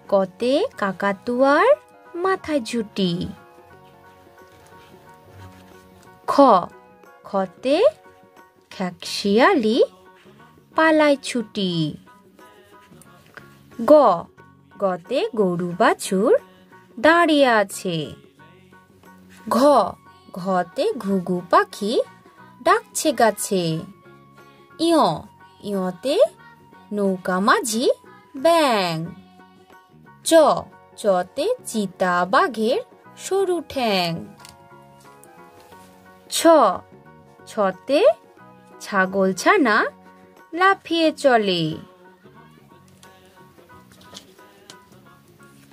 কতে কাকাতুয়ার মাথায় ঝুঁটি। খতে খেকশিয়ালি পালায় ছুটি। গতে গরু বাছুর দাঁড়িয়ে আছে। ঘতে ঘুঘু পাখি ডাকছে গাছে। ইয়তে নৌকা মাঝি ব্যাং। চতে চিতা বাঘের সরু ঠ্যাং। ছতে ছাগল ছানা লাফিয়ে চলে।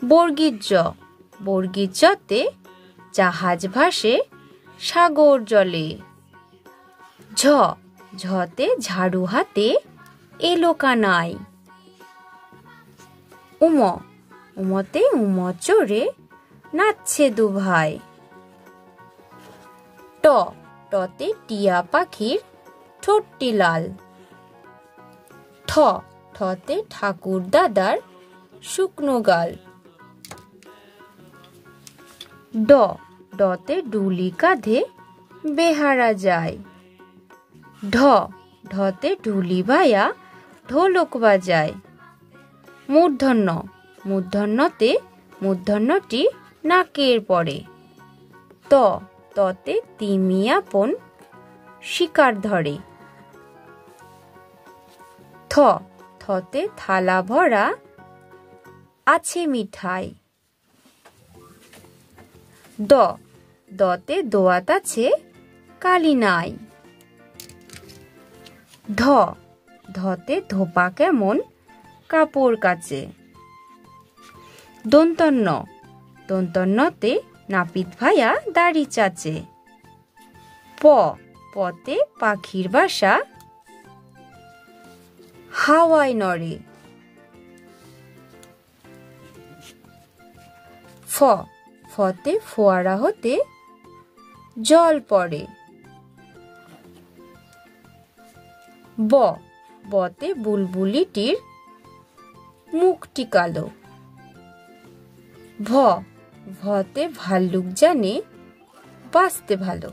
বর্গীর জতে জাহাজ ভাসে সাগর জলে। ঝতে ঝাড়ু হাতে এলো কানাই। উমতে উমচরে নাচছে দুভাই। টতে টিয়া পাখির ঠোঁটটি লাল। ঠতে ঠাকুর দাদার শুকনো গাল। ডতে ডুলি কাঁধে বেহারা যায়। ঢতে ঢুলি ভাইয়া ঢোলক বাজায়। মূর্ধন্যতে মূর্ধন্যটি নাকের পরে। ততে তিমি আপন শিকার ধরে। থতে থালা ভরা আছে মিঠাই। দতে দোয়াত আছে কালি নাই। ধতে ধোপা কেমন কাপড় কাচে। দন্তন্যতে নাপিত ভাইয়া দাড়ি চাচে। পতে পাখির বাসা হাওয়ায় নড়ে। ফতে ফোয়ারা হতে জল পড়ে। বতে বুলবুলিটির মুখটি কালো। ভতে ভাল্লুক জানে বাঁচতে ভালো।